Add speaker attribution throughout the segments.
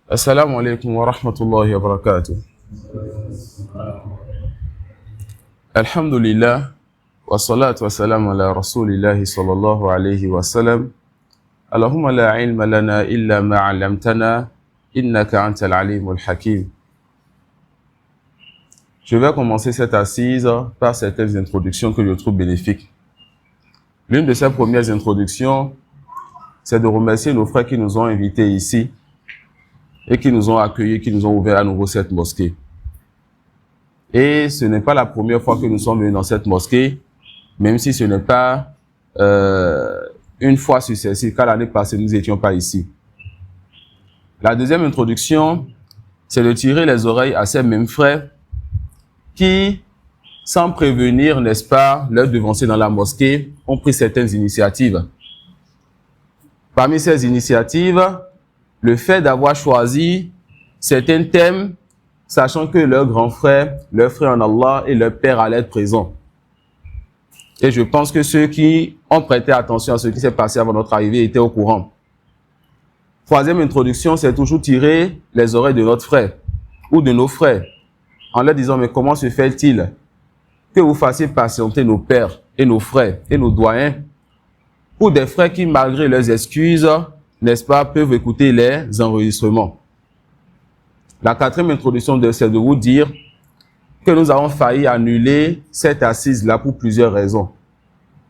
Speaker 1: Assalamu alaikum wa rahmatullahi wa barakatuh. Alhamdulillah, wa salatu wa salam ala rasulillahi sallallahu alayhi wa sallam. Allahumma la ilma lana illa ma 'allamtana, innaka antal alimul hakim. Je vais commencer cette assise par certaines introductions que je trouve bénéfiques. L'une de ces premières introductions, c'est de remercier nos frères qui nous ont invités ici et qui nous ont accueillis, qui nous ont ouvert à nouveau cette mosquée. Et ce n'est pas la première fois que nous sommes venus dans cette mosquée, même si ce n'est pas une fois successive, car l'année passée, nous n'étions pas ici. La deuxième introduction, c'est de tirer les oreilles à ces mêmes frères qui, sans prévenir, n'est-ce pas, leurs devanciers dans la mosquée, ont pris certaines initiatives. Parmi ces initiatives, le fait d'avoir choisi certains thèmes, sachant que leur grand frère, leur frère en Allah et leur père allaient être présents. Et je pense que ceux qui ont prêté attention à ce qui s'est passé avant notre arrivée étaient au courant. Troisième introduction, c'est toujours tirer les oreilles de notre frère ou de nos frères en leur disant, mais comment se fait-il que vous fassiez patienter nos pères et nos frères et nos doyens pour des frères qui, malgré leurs excuses, n'est-ce pas, peuvent écouter les enregistrements. La quatrième introduction, c'est de vous dire que nous avons failli annuler cette assise-là pour plusieurs raisons.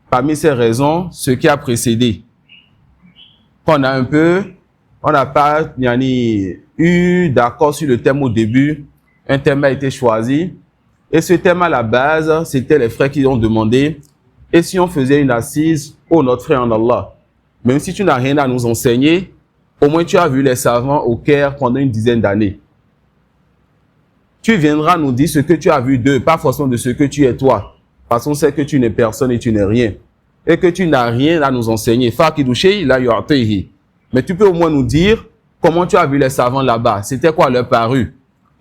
Speaker 1: Parmi ces raisons, ce qui a précédé. On n'a pas eu d'accord sur le thème au début. Un thème a été choisi. Et ce thème à la base, c'était les frères qui ont demandé, et si on faisait une assise, ô notre frère en Allah, même si tu n'as rien à nous enseigner, au moins tu as vu les savants au Caire pendant une dizaine d'années. Tu viendras nous dire ce que tu as vu d'eux, pas forcément de ce que tu es toi. Parce qu'on sait que tu n'es personne et tu n'es rien. Et que tu n'as rien à nous enseigner. Mais tu peux au moins nous dire comment tu as vu les savants là-bas. C'était quoi leur parure?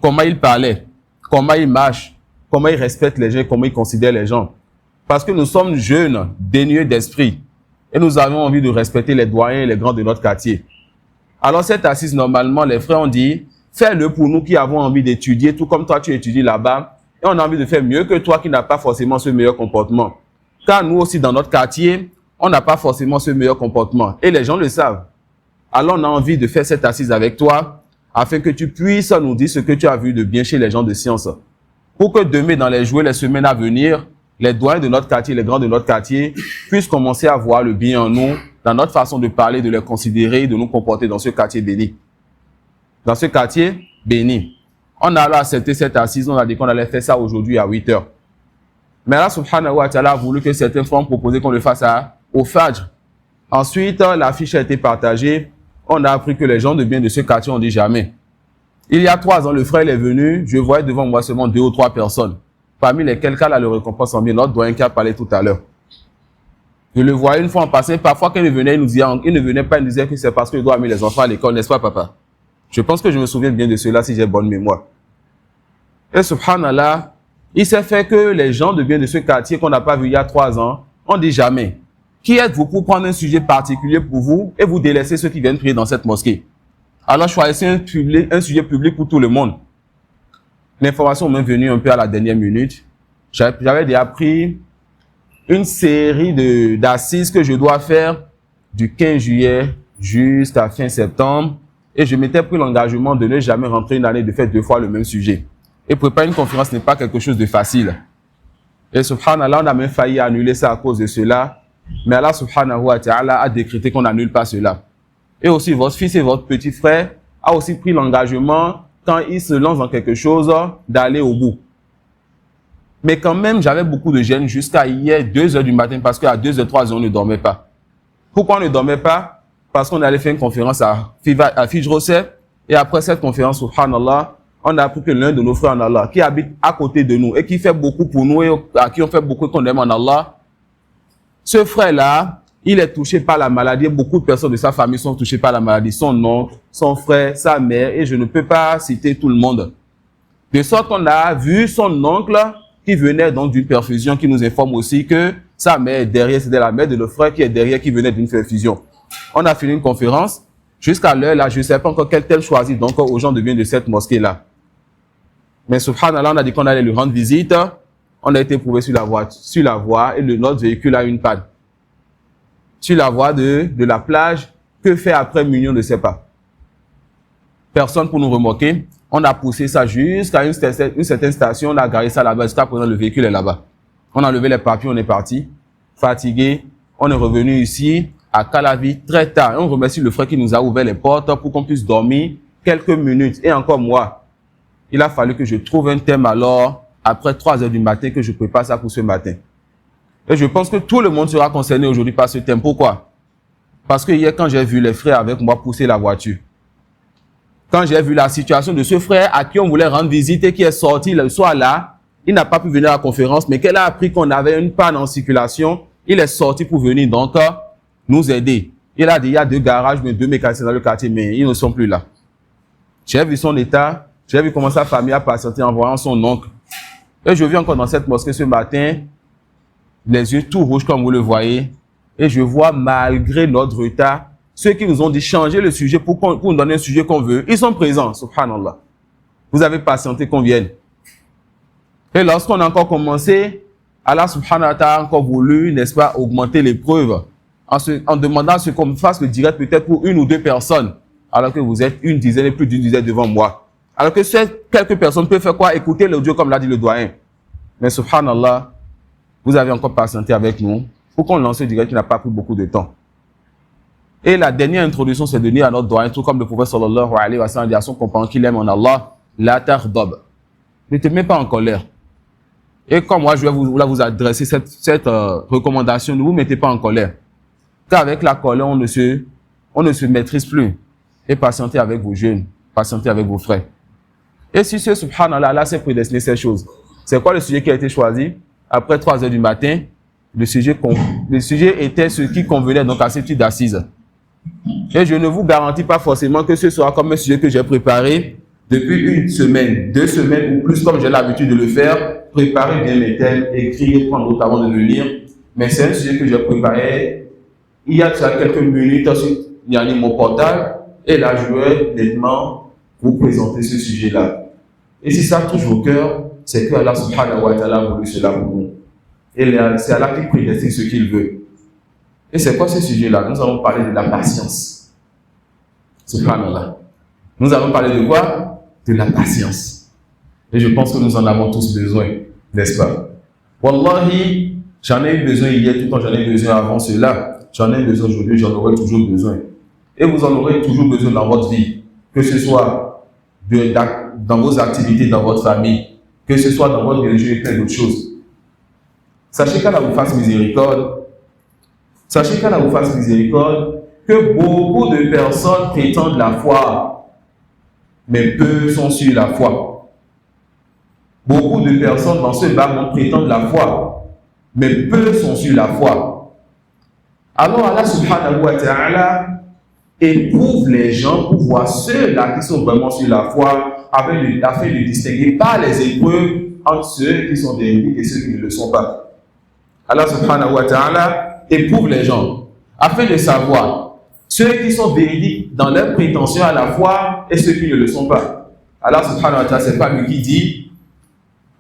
Speaker 1: Comment ils parlaient? Comment ils marchent? Comment ils respectent les gens? Comment ils considèrent les gens? Parce que nous sommes jeunes, dénués d'esprit. Et nous avons envie de respecter les doyens et les grands de notre quartier. Alors cette assise, normalement, les frères ont dit, fais-le pour nous qui avons envie d'étudier, tout comme toi tu étudies là-bas. Et on a envie de faire mieux que toi qui n'as pas forcément ce meilleur comportement. Car nous aussi, dans notre quartier, on n'a pas forcément ce meilleur comportement. Et les gens le savent. Alors on a envie de faire cette assise avec toi, afin que tu puisses nous dire ce que tu as vu de bien chez les gens de science. Pour que demain, dans les jours et les semaines à venir, les doyens de notre quartier, les grands de notre quartier, puissent commencer à voir le bien en nous, dans notre façon de parler, de les considérer, de nous comporter dans ce quartier béni. Dans ce quartier béni. On a alors accepté cette assise, on a dit qu'on allait faire ça aujourd'hui à 8 h. Mais Allah subhanahu wa ta'ala a voulu que certains frères ont proposé qu'on le fasse au Fajr. Ensuite, l'affiche a été partagée. On a appris que les gens de bien de ce quartier ont dit jamais. Il y a 3 ans, le frère est venu, je voyais devant moi seulement 2 ou 3 personnes. Parmi lesquels cas, le récompense en bien, notre doyen qui a parlé tout à l'heure. Je le voyais une fois en passant, parfois quand il venait, il ne venait pas, il disait que c'est parce qu'il doit amener les enfants à l'école, n'est-ce pas papa? Je pense que je me souviens bien de cela si j'ai bonne mémoire. Et subhanallah, il s'est fait que les gens de bien de ce quartier qu'on n'a pas vu il y a 3 ans, on dit jamais. Qui êtes-vous pour prendre un sujet particulier pour vous et vous délaisser ceux qui viennent prier dans cette mosquée? Alors choisissez un sujet public pour tout le monde. L'information m'est venue un peu à la dernière minute. J'avais déjà pris une série d'assises que je dois faire du 15 juillet jusqu'à fin septembre. Et je m'étais pris l'engagement de ne jamais rentrer une année de faire 2 fois le même sujet. Et préparer une conférence n'est pas quelque chose de facile. Et subhanallah, on a même failli annuler ça à cause de cela. Mais Allah subhanahu wa ta'ala a décrété qu'on n'annule pas cela. Et aussi votre fils et votre petit frère a aussi pris l'engagement, quand il se lance dans quelque chose, d'aller au bout. Mais quand même, j'avais beaucoup de gêne jusqu'à hier, 2 h du matin, parce qu'à 2 h, 3 h, on ne dormait pas. Pourquoi on ne dormait pas? Parce qu'on allait faire une conférence à Fijrosset, et après cette conférence, subhanallah, on a appris que l'un de nos frères en Allah, qui habite à côté de nous, et qui fait beaucoup pour nous, et à qui on fait beaucoup qu'on aime en Allah, ce frère-là, il est touché par la maladie. Beaucoup de personnes de sa famille sont touchées par la maladie. Son oncle, son frère, sa mère, et je ne peux pas citer tout le monde. De sorte qu'on a vu son oncle qui venait donc d'une perfusion, qui nous informe aussi que sa mère est derrière, c'était la mère de notre frère qui est derrière, qui venait d'une perfusion. On a fini une conférence. Jusqu'à l'heure, là, je ne sais pas encore quel thème choisir donc aux gens de bien de cette mosquée-là. Mais subhanallah, on a dit qu'on allait lui rendre visite. On a été prouvé sur la voie et notre véhicule a une panne. Sur la voie de la plage, que faire après minuit, on ne sait pas. Personne pour nous remorquer. On a poussé ça jusqu'à une certaine station, on a garé ça là-bas. Jusqu'à présent, le véhicule est là-bas. On a levé les papiers, on est parti. Fatigué, on est revenu ici à Calavi très tard. Et on remercie le frère qui nous a ouvert les portes pour qu'on puisse dormir quelques minutes. Et encore moi, il a fallu que je trouve un thème alors, après 3 heures du matin, que je prépare ça pour ce matin. Et je pense que tout le monde sera concerné aujourd'hui par ce thème. Pourquoi? Parce que hier, quand j'ai vu les frères avec moi pousser la voiture, quand j'ai vu la situation de ce frère à qui on voulait rendre visite et qui est sorti le soir là, il n'a pas pu venir à la conférence, mais qu'elle a appris qu'on avait une panne en circulation, il est sorti pour venir donc nous aider. Il a dit, il y a 2 garages, mais 2 mécaniciens dans le quartier, mais ils ne sont plus là. J'ai vu son état, j'ai vu comment sa famille a patienté en voyant son oncle. Et je viens encore dans cette mosquée ce matin, les yeux tout rouges comme vous le voyez, et je vois malgré notre retard, ceux qui nous ont dit changer le sujet pour nous donner un sujet qu'on veut, ils sont présents, subhanallah. Vous avez patienté qu'on vienne. Et lorsqu'on a encore commencé, Allah subhanahu wa ta'ala a encore voulu, n'est-ce pas, augmenter l'épreuve en demandant ce qu'on fasse le direct peut-être pour 1 ou 2 personnes, alors que vous êtes une dizaine et plus d'une dizaine devant moi. Alors que ces quelques personnes peuvent faire quoi? Écouter l'audio comme l'a dit le doyen. Mais subhanallah, vous avez encore patienté avec nous pour qu'on lance le direct qui n'a pas pris beaucoup de temps. Et la dernière introduction, c'est de dire à notre doyen, tout comme le prophète sallallahu alayhi wa sallam dit à son compagnon qu'il aime en Allah, la tardab. Ne te mets pas en colère. Et comme moi, je vais vous adresser cette recommandation, ne vous mettez pas en colère. Car avec la colère, on ne se maîtrise plus. Et patientez avec vos jeunes, patientez avec vos frères. Et si ce subhanallah, Allah s'est prédestiné ces choses, c'est quoi le sujet qui a été choisi? Après 3 heures du matin, le sujet était ce qui convenait donc à ce type d'assises. Et je ne vous garantis pas forcément que ce sera comme un sujet que j'ai préparé depuis 1 semaine, 2 semaines ou plus, comme j'ai l'habitude de le faire. Préparez bien mes thèmes, écrire, prendre d'autres avant de le lire. Mais c'est un sujet que j'ai préparé il y a quelques minutes. Ensuite, il y a mon portable. Et là, je vais nettement vous présenter ce sujet-là. Et si ça touche vos cœurs, c'est que Allah subhanahu wa ta'ala a voulu cela pour nous. Et c'est Allah qui prédestine ce qu'il veut. Et c'est quoi ce sujet-là? Nous allons parler de la patience. Subhanallah. Nous allons parler de quoi? De la patience. Et je pense que nous en avons tous besoin, n'est-ce pas? Wallahi, j'en ai eu besoin hier, tout le temps j'en ai eu besoin avant cela. J'en ai eu besoin aujourd'hui, j'en aurai toujours besoin. Et vous en aurez toujours besoin dans votre vie. Que ce soit dans vos activités, dans votre famille, que ce soit dans votre religion et plein d'autres choses. Sachez qu'Allah vous fasse miséricorde. Sachez qu'Allah vous fasse miséricorde, que beaucoup de personnes prétendent la foi, mais peu sont sur la foi. Beaucoup de personnes dans ce bas prétendent la foi, mais peu sont sur la foi. Alors Allah subhanahu wa ta'ala éprouve les gens pour voir ceux-là qui sont vraiment sur la foi, afin de distinguer par les épreuves entre ceux qui sont véridiques et ceux qui ne le sont pas. Allah subhanahu wa ta'ala éprouve les gens afin de savoir ceux qui sont véridiques dans leur prétention à la foi et ceux qui ne le sont pas. Allah subhanahu wa ta'ala, c'est pas lui qui dit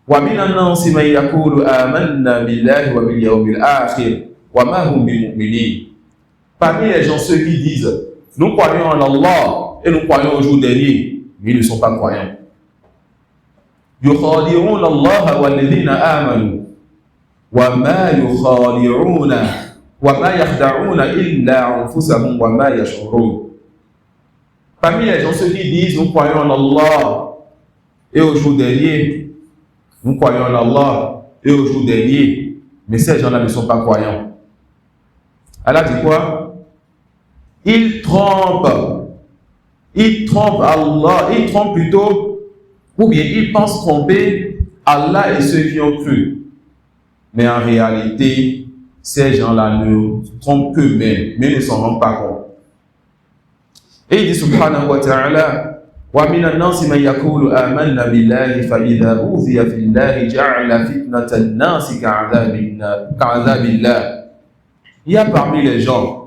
Speaker 1: wa minan nasi man yaqulu amanna billahi wa bil yawmil akhir wa ma hum bimu'minin. Parmi les gens, ceux qui disent nous croyons en Allah et nous croyons au jour dernier, mais ils ne sont pas croyants. Yukhadi'una Allah walladhina amanu wa ma yukhadi'una wa ma yakhda'una illa anfusahum wa ma yash'urun. Parmi les gens, ceux qui disent nous croyons en Allah et au jour dernier, nous croyons en Allah et au jour dernier, mais ces gens-là ne sont pas croyants. Allah dit quoi? Ils trompent Allah, ils trompent plutôt, ou bien ils pensent tromper Allah et ceux qui ont cru. Mais en réalité, ces gens-là ne trompent qu'eux-mêmes, mais ne s'en rendent pas compte. Et il dit subhanahu wa ta'ala, wa minan nasi man yaqulu amanna billahi fa idha udhiya fillahi ja'ala fitnatan nasi ka'adhabillah. Il y a parmi les gens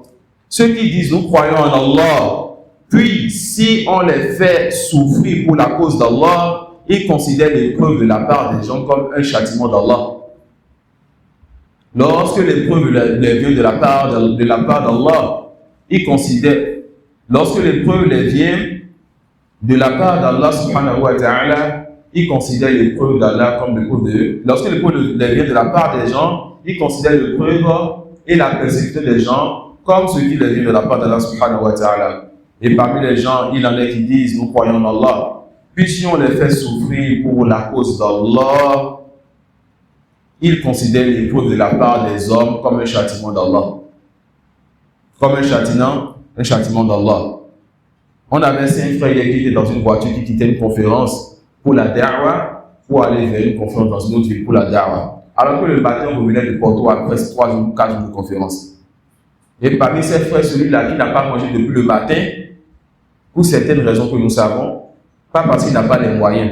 Speaker 1: ceux qui disent nous croyons en Allah Puis, si on les fait souffrir pour la cause d'Allah, ils considèrent l'épreuve de la part des gens comme un châtiment d'Allah. Lorsque l'épreuve les vient de la part d'Allah, ils considèrent, lorsque l'épreuve les vient de la part d'Allah subhanahu wa ta'ala, ils considèrent l'épreuve d'Allah comme l'épreuve de... Lorsque l'épreuve les vient de la part des gens, ils considèrent l'épreuve et la persécution des gens comme ce qui les vient de la part d'Allah subhanahu wa ta'ala. Et parmi les gens, il en est qui disent, nous croyons en Allah. Puis si on les fait souffrir pour la cause d'Allah, ils considèrent l'épreuve de la part des hommes comme un châtiment d'Allah. Comme un châtiment d'Allah. On avait 5 frères qui étaient dans une voiture qui quittaient une conférence pour la da'wa, pour aller vers une conférence dans une autre ville pour la da'wa. Alors que le matin, on revenait de Porto après 3 jours ou 4 jours de conférence. Et parmi ces frères, celui-là qui n'a pas mangé depuis le matin, pour certaines raisons que nous savons, pas parce qu'il n'a pas les moyens,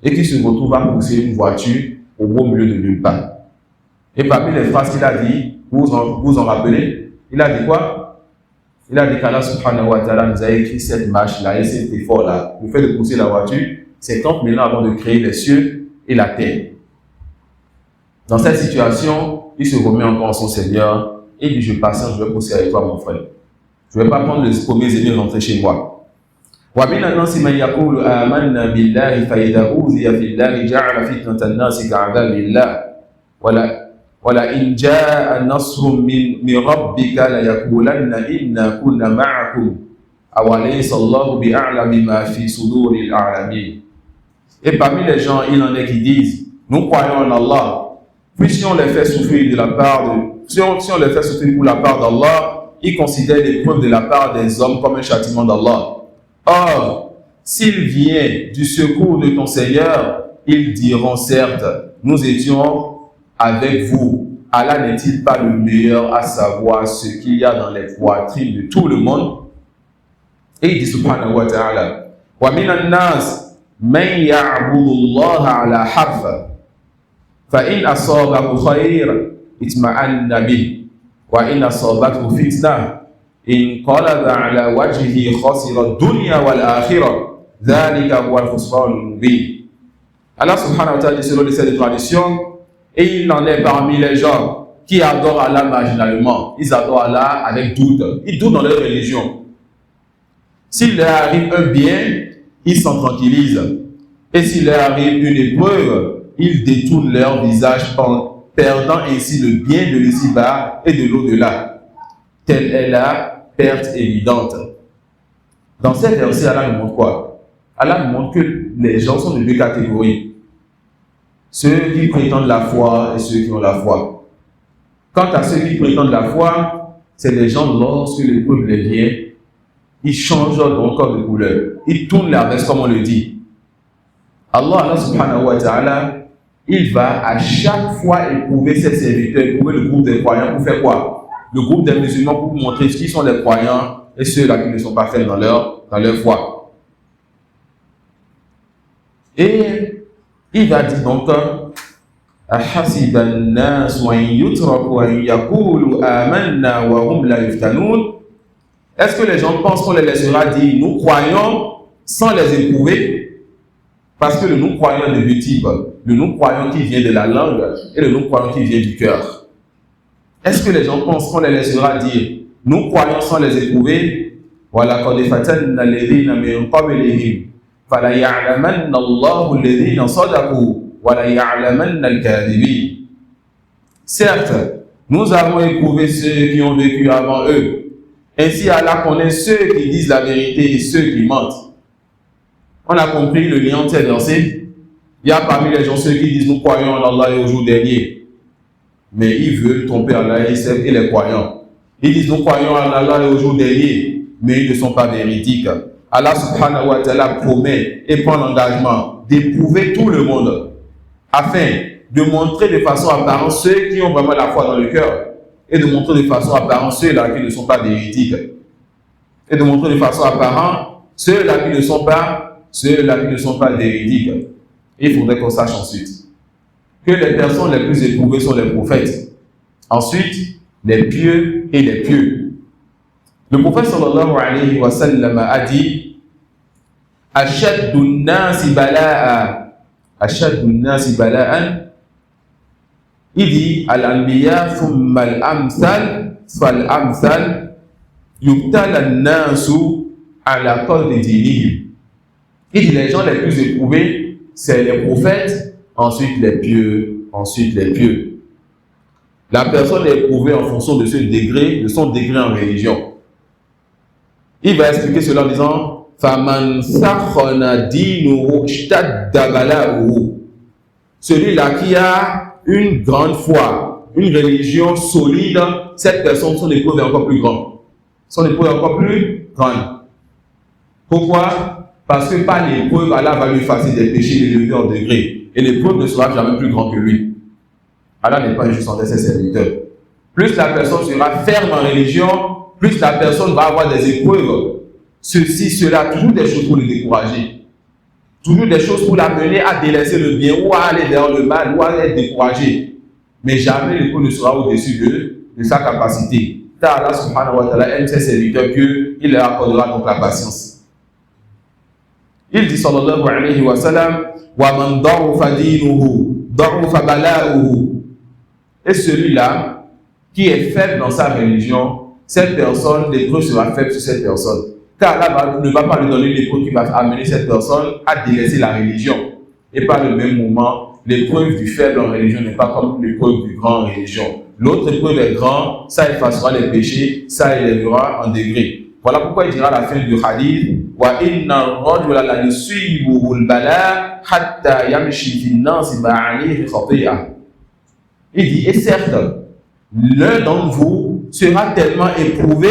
Speaker 1: et qui se retrouve à pousser une voiture au beau milieu de nulle part. Et parmi les phrases qu'il a dit, vous en rappelez, il a dit quoi? Il a dit qu'Allah subhanahu wa ta'ala nous a écrit cette marche-là et cet effort-là, le fait de pousser la voiture, 50 000 ans avant de créer les cieux et la terre. Dans cette situation, il se remet encore en son Seigneur et il dit, je patiente, je vais pousser avec toi mon frère. Je ne vais pas prendre les premiers ennemis et rentrer chez moi. ومن الناس من يقول آمنا بالله فإذا أوذي في الله جعل فتنة الناس كعذاب الله ولئن جاء نصر من ربك ليقولن إنا كنا معكم أوليس الله بأعلم بما في صدور العالمين. Et parmi les gens, il en est qui disent, nous croyons en Allah. Puis si on les fait souffrir de la part si on les fait souffrir pour la part d'Allah, ils considèrent l'épreuve de la part des hommes comme un châtiment d'Allah. Or, s'il vient du secours de ton Seigneur, ils diront certes, nous étions avec vous. Allah n'est-il pas le meilleur à savoir ce qu'il y a dans les poitrines de tout le monde? Et il dit subhanahu wa ta'ala, wa minan nas man ya'budu Allah ala harfa fa in asabahu khayr itma'anna bih wa in asabathu fitnah انقلب على وجهه خسر الدنيا والآخرة ذلك هو الخسران المبين. Allah subhanahu wa ta'ala dit selon cette tradition, et il en est parmi les gens qui adorent Allah marginalement. Ils adorent Allah avec doute. Ils doutent dans leur religion. S'il leur arrive un bien, ils s'en tranquillisent. Et s'il leur arrive une épreuve, ils détournent leur visage, perdant ainsi le bien de l'ici-bas et de l'au-delà. Telle est la perte évidente. Dans ces versets, Allah nous montre quoi? Allah nous montre que les gens sont de deux catégories. Ceux qui prétendent la foi et ceux qui ont la foi. Quant à ceux qui prétendent la foi, c'est les gens, lorsque l'épreuve les vient, ils changent encore de couleur. Ils tournent la veste comme on le dit. Allah subhanahu wa ta'ala, il va à chaque fois éprouver ses serviteurs, éprouver le groupe des croyants pour faire quoi? Le groupe des musulmans pour montrer qui sont les croyants et ceux-là qui ne sont pas faits dans leur foi. Et il va dire donc, أحسب الناس أن يتركوا أن يقولوا آمنا وهم لا يفتنون. Est-ce que les gens pensent qu'on les laissera dire nous croyons sans les éprouver? Parce que le nous croyant est de deux types. Le nous croyant qui vient de la langue et le nous croyant qui vient du cœur. Est-ce que les gens pensent qu'on les laissera dire nous croyons sans les éprouver? وَلَقَدْ فَتَنَّا الَّذِينَ مِنْ قَبْلِهِمْ فَلَيَعْلَمَنَّ اللَّهُ الَّذِينَ صَدَقُوا وَلَيَعْلَمَنَّ الْكَاذِبِينَ. Certes, nous avons éprouvé ceux qui ont vécu avant eux. Ainsi Allah connaît ceux qui disent la vérité et ceux qui mentent. On a compris le lien de ces versets. Il y a parmi les gens ceux qui disent nous croyons en Allah et au jour dernier. Mais ils veulent tromper Allah et les croyants. Ils disent nous croyons en Allah et au jour dernier, mais ils ne sont pas véridiques. Allah subhanahu wa ta'ala promet et prend l'engagement d'éprouver tout le monde afin de montrer de façon apparente ceux qui ont vraiment la foi dans le cœur et de montrer de façon apparente ceux-là qui ne sont pas véridiques et de montrer de façon apparente ceux-là qui ne sont pas véridiques. Il faudrait qu'on sache ensuite que les personnes les plus éprouvées sont les prophètes. Ensuite, les pieux et les pieux. Le prophète sallallahu alayhi wa sallam a dit Ashaddu nasi bala'a, Ashaddu nasi bala'an. Il dit Al-anbiya thumma al-amthal fal-amthal yubtala an-nasu ala qadri dinihim. Il dit les gens les plus éprouvés, c'est les prophètes, ensuite les pieux, ensuite les pieux. La personne est éprouvée en fonction de ce degré, de son degré en religion. Il va expliquer cela en disant Faman sakhana dinuhu ishtadda bala'uhu. Celui-là qui a une grande foi, une religion solide, cette personne, son épreuve est encore plus grande. Son épreuve est encore plus grande. Pourquoi? Parce que par l'épreuve, Allah va lui effacer des péchés élevés en degré. Et l'épreuve ne sera jamais plus grande que lui. Allah n'est pas injuste envers ses serviteurs. Plus la personne sera ferme en religion, plus la personne va avoir des épreuves. Ceci, cela, toujours des choses pour le décourager. Toujours des choses pour l'amener à délaisser le bien ou à aller vers le mal ou à être découragé. Mais jamais l'épreuve ne sera au-dessus de sa capacité. Car Allah subhanahu wa ta'ala aime ses serviteurs qu'il leur accordera donc la patience. Il dit sallallahu alayhi wa sallam wa man da'ufa dinuhu da'ufa bala'uhu. Et celui-là qui est faible dans sa religion, cette personne, l'épreuve sera faible sur cette personne. Car Allah ne va pas lui donner l'épreuve qui va amener cette personne à délaisser la religion. Et par le même moment, l'épreuve du faible en religion n'est pas comme l'épreuve du grand en religion. L'autre épreuve est grand, ça effacera les péchés, ça élèvera en degré. Voilà pourquoi il dira à la fin du hadith wa inna ar-rajula la yusibuhu al-bala hatta yamshi fi an-nas ma'alayhi khati'ah. Il dit, et certes, l'un d'entre vous sera tellement éprouvé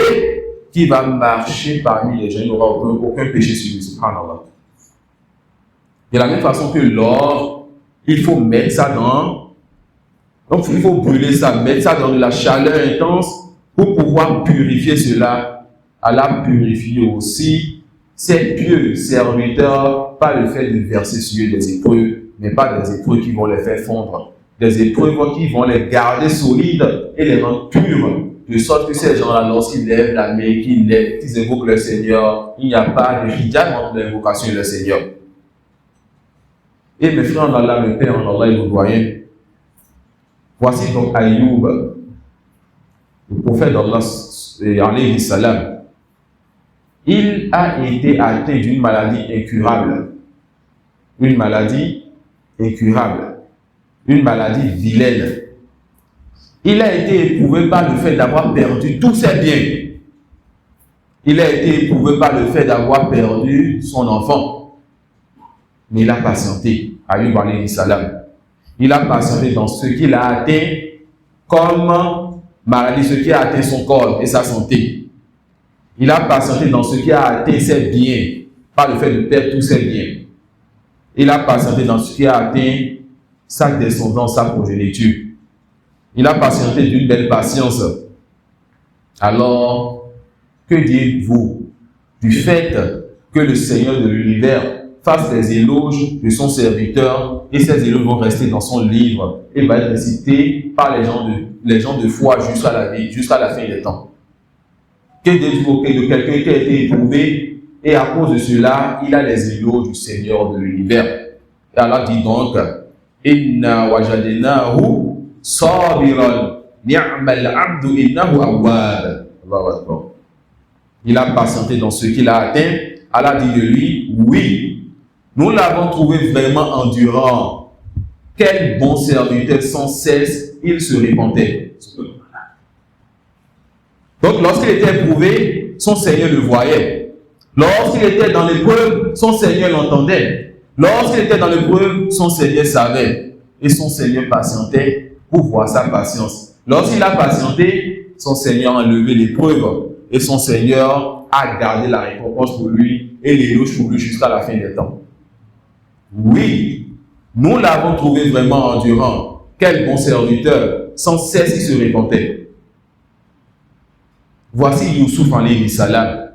Speaker 1: qu'il va marcher parmi les gens, il n'aura aucun péché sur lui, subhanallah. De la même façon que l'or, il faut mettre ça donc il faut brûler ça, mettre ça dans de la chaleur intense pour pouvoir purifier cela. Allah purifie aussi ses pieux serviteurs par le fait de verser sur eux des épreuves, mais pas des épreuves qui vont les faire fondre. Des épreuves qui vont les garder solides et les rendre purs, de sorte que ces gens-là, lorsqu'ils lèvent la main, qu'ils invoquent le Seigneur, il n'y a pas de hijab entre l'invocation et le Seigneur. Et mes frères en Allah, mes pères en Allah et nos doyens, voici donc Ayoub, le prophète d'Allah, alayhi salam. Il a été atteint d'une maladie incurable. Une maladie incurable. Une maladie vilaine. Il a été éprouvé par le fait d'avoir perdu tous ses biens. Il a été éprouvé par le fait d'avoir perdu son enfant. Mais il a patienté. Ayoub alayhi salam. Il a patienté dans ce qu'il a atteint comme maladie, ce qui a atteint son corps et sa santé. Il a patienté dans ce qui a atteint ses biens, par le fait de perdre tous ses biens. Il a patienté dans ce qui a atteint sa descendance, sa progéniture. Il a patienté d'une belle patience. Alors, que dites-vous du fait que le Seigneur de l'univers fasse les éloges de son serviteur et ces éloges vont rester dans son livre et va être récité par les gens de foi jusqu'à la fin des temps? Que dites-vous de quelqu'un qui a été éprouvé et à cause de cela, il a les éloges du Seigneur de l'univers? Et Allah dit donc Inna wajadnahu sabiran ni'mal abdu innahu awwab. Allahu akbar. Il a patienté dans ce qu'il a atteint. Allah dit de lui, oui, nous l'avons trouvé vraiment endurant. Quel bon serviteur, sans cesse, il se répandait. Donc, lorsqu'il était éprouvé, son Seigneur le voyait. Lorsqu'il était dans l'épreuve, son Seigneur l'entendait. Lorsqu'il était dans l'épreuve, son Seigneur savait. Et son Seigneur patientait pour voir sa patience. Lorsqu'il a patienté, son Seigneur a enlevé l'épreuve. Et son Seigneur a gardé la récompense pour lui et l'éloge pour lui jusqu'à la fin des temps. Oui, nous l'avons trouvé vraiment endurant. Quel bon serviteur, sans cesse il se répandait. Voici Youssouf alayhi salam.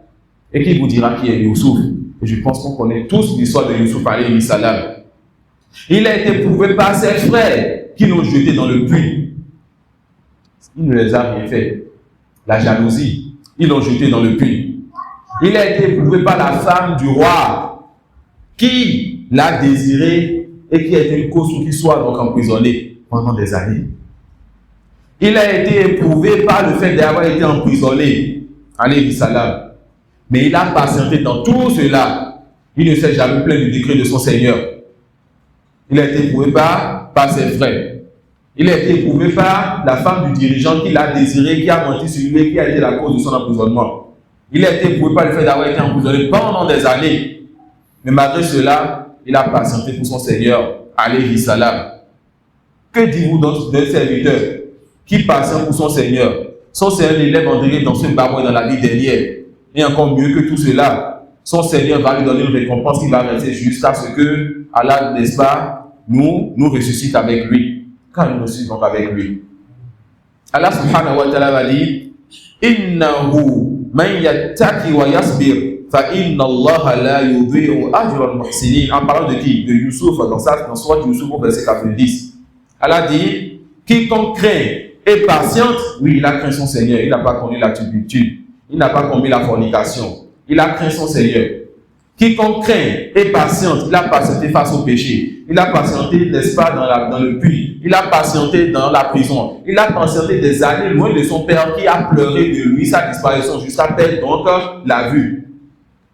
Speaker 1: Et qui vous dira qui est Youssouf? Et je pense qu'on connaît tous l'histoire de Youssouf alayhi salam. Il a été éprouvé par ses frères qui l'ont jeté dans le puits. Il ne les a rien fait. La jalousie, ils l'ont jeté dans le puits. Il a été éprouvé par la femme du roi qui l'a désiré et qui a été une cause pour qu'il soit donc emprisonné pendant des années. Il a été éprouvé par le fait d'avoir été emprisonné, alayhi salam. Mais il a patienté dans tout cela. Il ne s'est jamais plaint du décret de son Seigneur. Il a été éprouvé par ses frères. Il a été éprouvé par la femme du dirigeant qui l'a désiré, qui a menti sur lui, qui a été la cause de son emprisonnement. Il a été éprouvé par le fait d'avoir été emprisonné pendant des années. Mais malgré cela, il a patienté pour son Seigneur, alayhi salam. Que dites-vous d'un serviteur qui patiente pour son Seigneur? Son Seigneur l'élève en degré dans ce bas dans la vie dernière. Et encore mieux que tout cela, son Seigneur va lui donner une récompense qui va rester jusqu'à ce que Allah, n'est-ce pas, nous ressuscite avec lui. Quand nous ressuscitons avec lui. Allah subhanahu wa ta'ala va dire Innahu man yattaqi wa yasbir fa inna Allah la yudhi'u ajra al-muhsinin. En parlant de qui? De Youssouf, dans Sourate Youssouf au verset 90. Allah dit quiconque craint et patiente, oui, il a craint son Seigneur, il n'a pas connu la turpitude, il n'a pas commis la fornication, il a craint son Seigneur. Quiconque craint et patiente, il a patienté face au péché, il a patienté, n'est-ce pas, dans le puits, il a patienté dans la prison, il a patienté des années loin de son père qui a pleuré de lui sa disparition jusqu'à perdre donc la vue.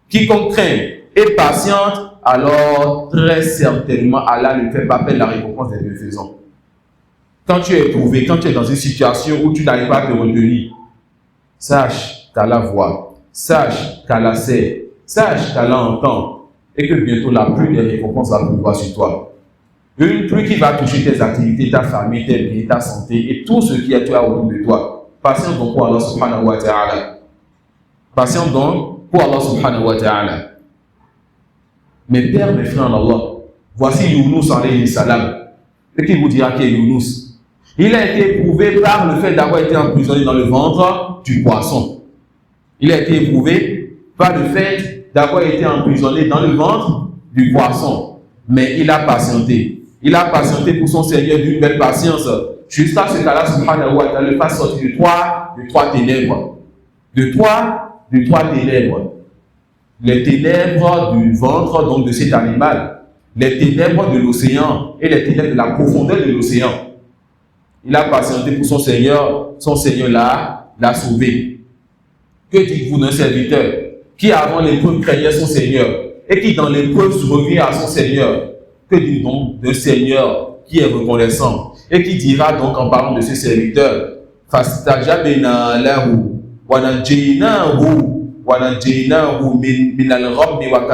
Speaker 1: Quiconque craint et patiente, alors très certainement Allah ne fait pas perdre la récompense des bienfaisants. Quand tu es éprouvé, quand tu es dans une situation où tu n'arrives pas à te retenir, sache qu'Allah voit, sache qu'Allah sait, sache qu'Allah entend et que bientôt la pluie des récompenses va pleuvoir sur toi. Une pluie qui va toucher tes activités, ta famille, tes biens, ta santé et tout ce qui est toi autour de toi. Patiente donc pour Allah subhanahu wa ta'ala. Patiente donc pour Allah subhanahu wa ta'ala. Mes pères, mes frères en Allah, voici Younous alayhi salam. Et qui vous dira qui est Younous? Il a été éprouvé par le fait d'avoir été emprisonné dans le ventre du poisson. Il a été éprouvé par le fait d'avoir été emprisonné dans le ventre du poisson. Mais il a patienté. Il a patienté pour son Seigneur d'une belle patience. Jusqu'à ce qu'Allah subhanahu wa ta'ala le fasse sortir de trois ténèbres. De trois ténèbres. Les ténèbres du ventre, donc de cet animal. Les ténèbres de l'océan et les ténèbres de la profondeur de l'océan. Il a patienté pour son Seigneur l'a sauvé. Que dites-vous d'un serviteur qui avant l'épreuve craignait son Seigneur et qui dans l'épreuve revient à son Seigneur? Que dites-vous donc d'un Seigneur qui est reconnaissant et qui dira donc en parlant de ce serviteur Fastajabna lahu wa najaynahu min al-ghammi wa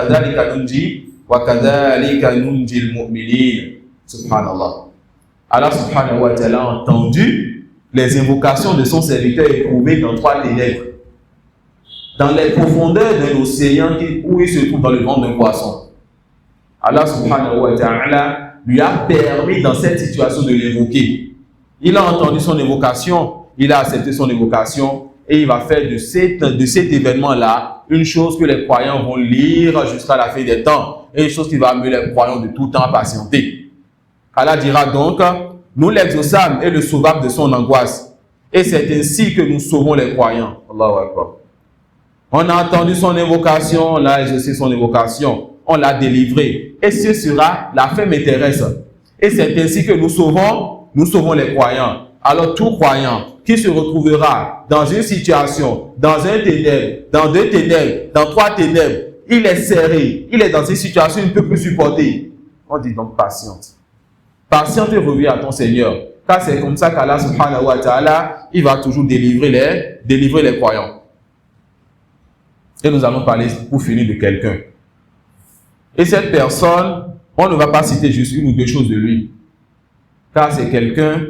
Speaker 1: kadhalika nunji al-mu'minin. Subhanallah. Allah subhanahu wa ta'ala a entendu les invocations de son serviteur éprouvé dans trois ténèbres. Dans les profondeurs de l'océan où il se trouve dans le ventre d'un poisson. Allah subhanahu wa ta'ala lui a permis dans cette situation de l'évoquer. Il a entendu son évocation, il a accepté son évocation et il va faire de cet événement-là une chose que les croyants vont lire jusqu'à la fin des temps et une chose qui va amener les croyants de tout temps à patienter. Allah dira donc, nous l'exaucâmes et le sauvâmes de son angoisse. Et c'est ainsi que nous sauvons les croyants. Allahu Akbar. On a entendu son invocation, on l'a exaucé son invocation, on l'a délivré. Et ce sera, la fin m'intéresse. Et c'est ainsi que nous sauvons les croyants. Alors tout croyant qui se retrouvera dans une situation, dans un ténèbre, dans deux ténèbres, dans trois ténèbres, il est serré, il est dans une situation qu'il ne peut plus supporter. On dit donc patiente. Patiente et reviens à ton Seigneur. Car c'est comme ça qu'Allah subhanahu wa ta'ala, il va toujours délivrer les croyants. Et nous allons parler pour finir de quelqu'un. Et cette personne, on ne va pas citer juste une ou deux choses de lui. Car c'est quelqu'un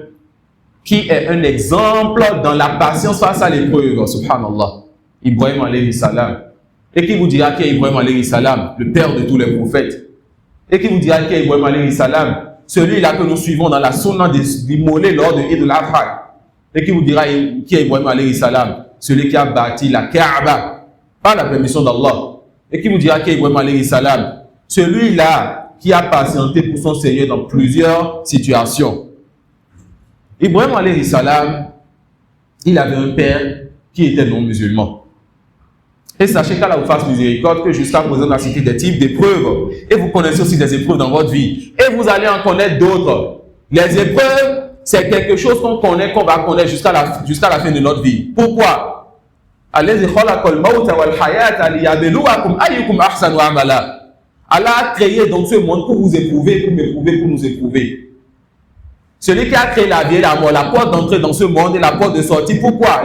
Speaker 1: qui est un exemple dans la patience face à l'épreuve. Subhanallah. Ibrahim alayhi salam. Et qui vous dira qui est Ibrahim alayhi salam, le père de tous les prophètes. Et qui vous dira qui est Ibrahim alayhi salam, celui-là que nous suivons dans la sunna d'immoler lors de Eid al-Adha. Et qui vous dira qui est Ibrahim alayhi salam, celui qui a bâti la Kaaba par la permission d'Allah. Et qui vous dira qui est Ibrahim alayhi salam, celui-là qui a patienté pour son Seigneur dans plusieurs situations. Ibrahim alayhi salam, il avait un père qui était non musulman. Et sachez qu'Allah vous fasse miséricorde, que jusqu'à présent on a cité des types d'épreuves. Et vous connaissez aussi des épreuves dans votre vie. Et vous allez en connaître d'autres. Les épreuves, c'est quelque chose qu'on connaît, qu'on va connaître jusqu'à la fin de notre vie. Pourquoi? Allah a créé donc ce monde pour vous éprouver, pour m'éprouver, pour nous éprouver. Celui qui a créé la vie et la mort, la porte d'entrée dans ce monde et la porte de sortie, pourquoi?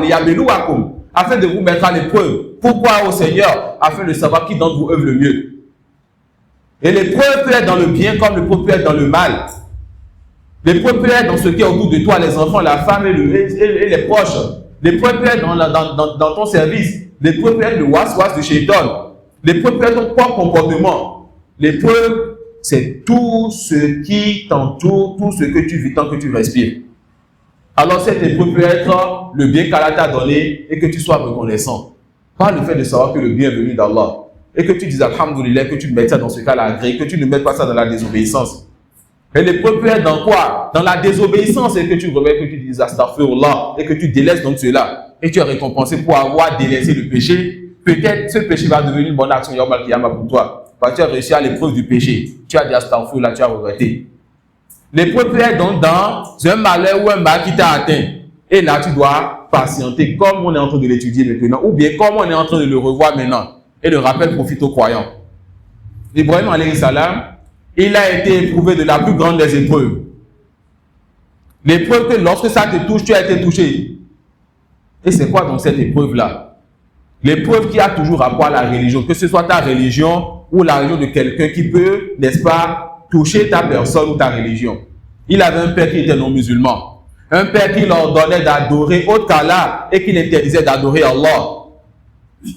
Speaker 1: Afin de vous mettre à l'épreuve. Pourquoi au Seigneur? Afin de savoir qui d'entre vous œuvre le mieux. Et l'épreuve peut être dans le bien comme l'épreuve peut être dans le mal. L'épreuve peut être dans ce qui est autour de toi, les enfants, la femme et les proches. L'épreuve peut être dans ton service. L'épreuve peut être le was-was de Shaitan. L'épreuve peut être ton propre comportement. L'épreuve, c'est tout ce qui t'entoure, tout ce que tu vis tant que tu respires. Alors cette épreuve peut être le bien qu'Allah t'a donné et que tu sois reconnaissant. Pas le fait de savoir que le bien est venu d'Allah. Et que tu dises Alhamdoulilah, que tu mettes ça dans ce cas-là agréé, que tu ne mettes pas ça dans la désobéissance. Et l'épreuve peut être dans quoi? Dans la désobéissance et que tu reviens, que tu dises Astaghfirullah et que tu délaisses donc cela. Et tu es récompensé pour avoir délaissé le péché. Peut-être ce péché va devenir une bonne action Yawm al-Qiyamah pour toi. Parce que tu as réussi à l'épreuve du péché. Tu as dit Astaghfirullah, tu as regretté. L'épreuve peut être donc dans un malheur ou un mal qui t'a atteint. Et là, tu dois patienter comme on est en train de l'étudier maintenant. Ou bien comme on est en train de le revoir maintenant. Et le rappel profite aux croyants. Ibrahim alayhi salam, il a été éprouvé de la plus grande des épreuves. L'épreuve que lorsque ça te touche, tu as été touché. Et c'est quoi donc cette épreuve-là? L'épreuve qui a toujours rapport à la religion, que ce soit ta religion ou la religion de quelqu'un qui peut, n'est-ce pas, toucher ta personne ou ta religion. Il avait un père qui était non-musulman. Un père qui leur ordonnait d'adorer autre qu'Allah et qui l'interdisait d'adorer Allah.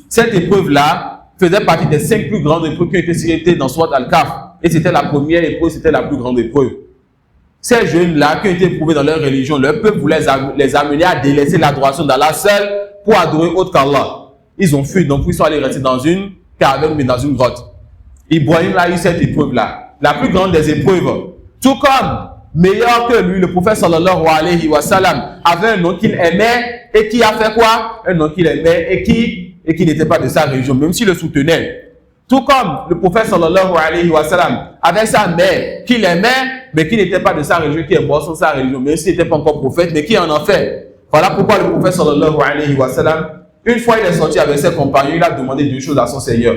Speaker 1: Cette épreuve-là faisait partie des 5 plus grandes épreuves qui ont été citées dans Surat Al-Kahf. Et c'était la première épreuve, c'était la plus grande épreuve. Ces jeunes-là qui ont été éprouvés dans leur religion, leur peuple voulait les amener à délaisser l'adoration d'Allah seul pour adorer autre qu'Allah. Ils ont fui, donc ils sont allés rester dans une caverne, mais dans une grotte. Ibrahim a eu cette épreuve-là, la plus grande des épreuves. Tout comme, meilleur que lui, le prophète sallallahu alayhi wa sallam avait un nom qu'il aimait et qui a fait quoi? Un nom qu'il aimait et qui n'était pas de sa religion, même s'il le soutenait. Tout comme le prophète sallallahu alayhi wa sallam avait sa mère qu'il aimait, mais qui n'était pas de sa religion, qui est mort sans sa religion, même s'il n'était pas encore prophète, mais qui en a fait. Voilà pourquoi le prophète sallallahu alayhi wa sallam, une fois il est sorti avec ses compagnons, il a demandé 2 choses à son Seigneur.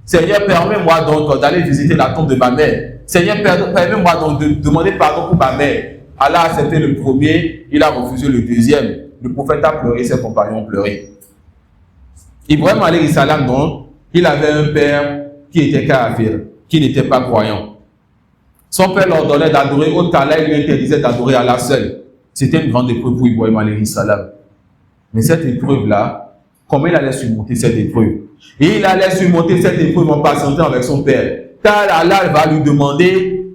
Speaker 1: Seigneur, permets-moi donc d'aller visiter la tombe de ma mère. Seigneur, permets-moi donc de demander pardon pour ma mère. Allah a accepté le premier, il a refusé le deuxième. Le prophète a pleuré, ses compagnons ont pleuré. Ibrahim alayhi salam donc, il avait un père qui était kafir, qui n'était pas croyant. Son père leur donnait d'adorer autre qu'Allah, il lui interdisait d'adorer Allah seul. C'était une grande épreuve pour Ibrahim alayhi salam. Mais cette épreuve-là, comment il allait surmonter cette épreuve? Et il allait surmonter cette épreuve en patientant avec son père. Car Allah va lui demander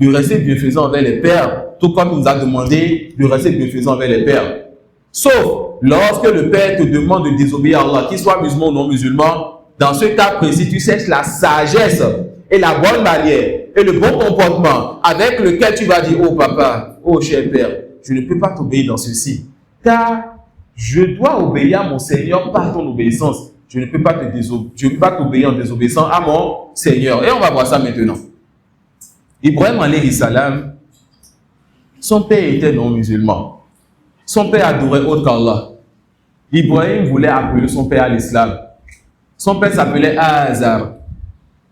Speaker 1: de rester bienfaisant envers les pères, tout comme il nous a demandé de rester bienfaisant envers les pères. Sauf lorsque le père te demande de désobéir à Allah, qu'il soit musulman ou non musulman, dans ce cas précis, tu cherches la sagesse et la bonne manière et le bon comportement avec lequel tu vas dire, oh papa, oh cher père, je ne peux pas t'obéir dans ceci, car je dois obéir à mon Seigneur par ton obéissance. Je ne peux pas t'obéir en désobéissant à mon Seigneur. Et on va voir ça maintenant. Ibrahim alayhi salam, son père était non musulman. Son père adorait autre qu'Allah. Ibrahim voulait appeler son père à l'islam. Son père s'appelait Azar.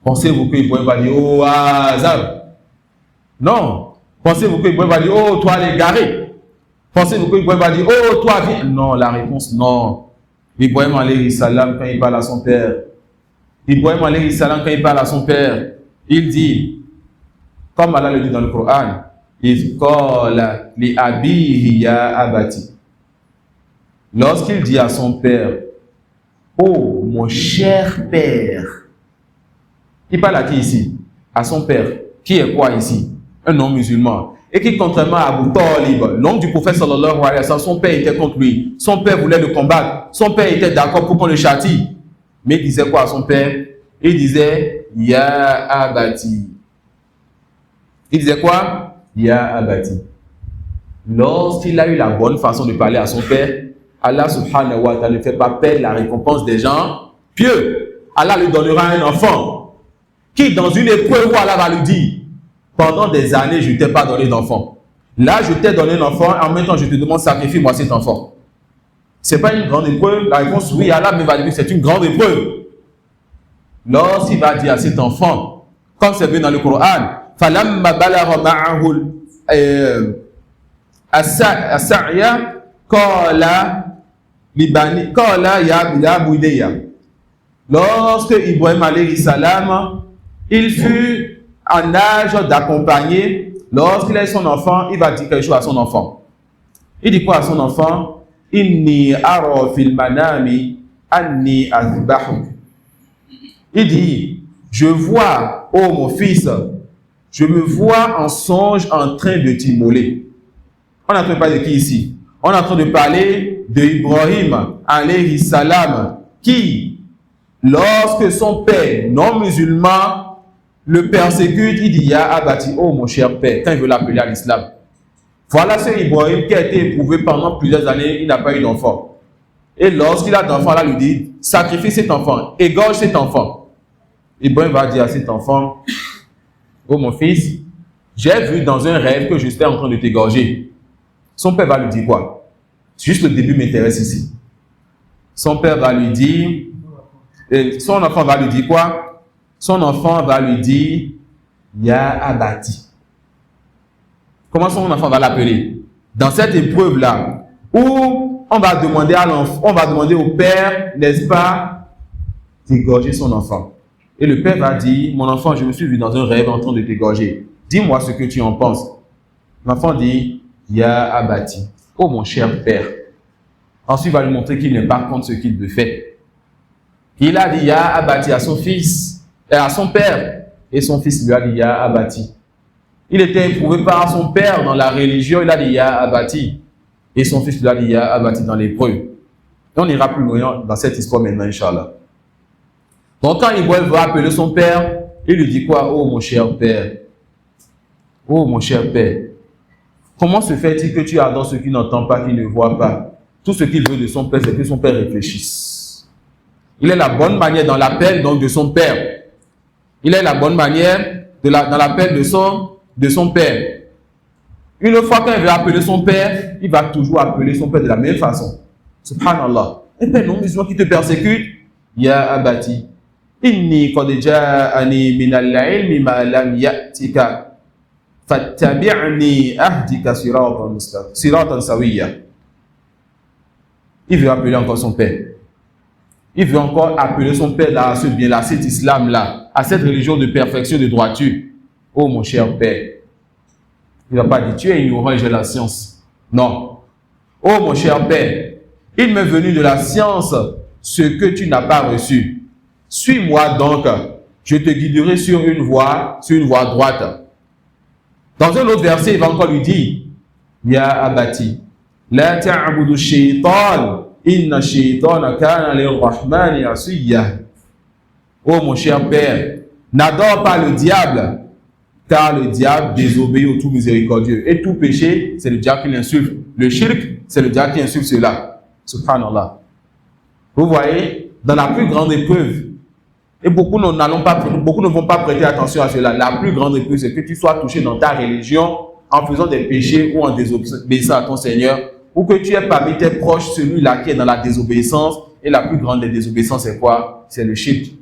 Speaker 1: Pensez-vous que Ibrahim va dire, oh Azar? Non. Pensez-vous que Ibrahim va dire, oh toi l'égaré? Pensez-vous que Ibrahim va dire, oh toi viens? Non, la réponse non. Ibrahim alayhi salam, quand il parle à son père, il dit, comme Allah le dit dans le Coran, il qala li abihi ya abati. Lorsqu'il dit à son père, oh mon cher père, il parle à qui ici? À son père. Qui est quoi ici? Un non-musulman. Et qui, contrairement à Abu Talib, l'homme du prophète sallallahu alayhi wa sallam, son père était contre lui. Son père voulait le combattre. Son père était d'accord pour qu'on le châtie. Mais il disait quoi à son père? Il disait, ya abati. Il disait quoi? Ya abati. Lorsqu'il a eu la bonne façon de parler à son père, Allah subhanahu wa ta'ala ne fait pas perdre la récompense des gens pieux, Allah lui donnera un enfant qui, dans une épreuve où Allah va lui dire, pendant des années, je ne t'ai pas donné d'enfant. Là, je t'ai donné un enfant, en même temps, je te demande, sacrifie-moi cet enfant. Ce n'est pas une grande épreuve? La réponse, oui, Allah me va dire que c'est une grande épreuve. Lorsqu'il va dire à cet enfant, comme c'est vu dans le Coran, فَلَمَّا بَلَغَ مَعَهُ السَّعْيَ قَالَ يَا بُنَيَّ. Lorsque Ibrahim alayhi salam, il fut en âge d'accompagner, lorsqu'il a son enfant, il va dire quelque chose à son enfant. Il dit quoi à son enfant? Inni ara fil manami anni azbahuk. Il dit, je vois, oh mon fils, je me vois en songe en train de t'immoler. On est en train de parler de qui ici? On est en train de parler de Ibrahim alayhi salam, qui, lorsque son père non musulman le persécute, il dit, Ya Abati, oh mon cher père, quand il veut l'appeler à l'islam. Voilà ce Ibrahim qui a été éprouvé pendant plusieurs années, il n'a pas eu d'enfant. Et lorsqu'il a d'enfant, là lui dit, sacrifie cet enfant, égorge cet enfant. Ibrahim va dire à cet enfant, oh mon fils, j'ai vu dans un rêve que j'étais en train de t'égorger. Son père va lui dire quoi? Juste le début m'intéresse ici. Son père va lui dire, son enfant va lui dire quoi? Son enfant va lui dire, Ya Abati. Comment son enfant va l'appeler? Dans cette épreuve-là, où on va demander à l'enfant, on va demander au père, n'est-ce pas, d'égorger son enfant. Et le père va dire, mon enfant, je me suis vu dans un rêve en train de t'égorger. Dis-moi ce que tu en penses. L'enfant dit, Ya Abati. Oh mon cher père. Ensuite, il va lui montrer qu'il n'est pas contre ce qu'il veut faire. Il a dit Ya Abati à son fils, à son père. Et son fils lui a dit Ya Abati. Il était éprouvé par son père dans la religion, il a dit Ya Abati. Et son fils lui a dit Ya Abati dans l'épreuve. On ira plus loin dans cette histoire maintenant, Inch'Allah. Donc quand Ibrahim va appeler son père, il lui dit quoi? Oh mon cher père. Oh mon cher père. Comment se fait-il que tu adores ce qu'il n'entend pas, qu'il ne voit pas? Tout ce qu'il veut de son père, c'est que son père réfléchisse. Il est la bonne manière dans l'appel donc de son père. Il est la bonne manière dans l'appel de son père. Une fois qu'il veut appeler son père, il va toujours appeler son père de la même façon. Subhanallah. Un père non musulman qui te persécute, Ya Abati. Inni qad ja'ani min al-ilmi ma lam ya'tika fattabi'ni ahdika siratan sawiyya. Il veut appeler encore son père. Il veut encore appeler son père à ce bien-là, à cet islam-là, à cette religion de perfection, de droiture. Oh mon cher père. Il ne va pas dire, tu es ignorant et j'ai la science. Non. Oh mon cher père, il m'est venu de la science ce que tu n'as pas reçu. Suis-moi donc, je te guiderai sur une voie droite. Dans un autre verset, il va encore lui dire, Ya Abati, la ta'budu shaytan, inna shaytana kana lirrahmani asiyya. Oh mon cher père, n'adore pas le diable, car le diable désobéit au tout miséricordieux. Et tout péché, c'est le diable qui l'insulte. Le shirk, c'est le diable qui insulte cela. Subhanallah. Vous voyez, dans la plus grande épreuve, et beaucoup ne vont pas prêter attention à cela. La plus grande épreuve, c'est que tu sois touché dans ta religion en faisant des péchés ou en désobéissant à ton Seigneur, ou que tu es parmi tes proches celui-là qui est dans la désobéissance. Et la plus grande des désobéissances, c'est quoi? C'est le shirk.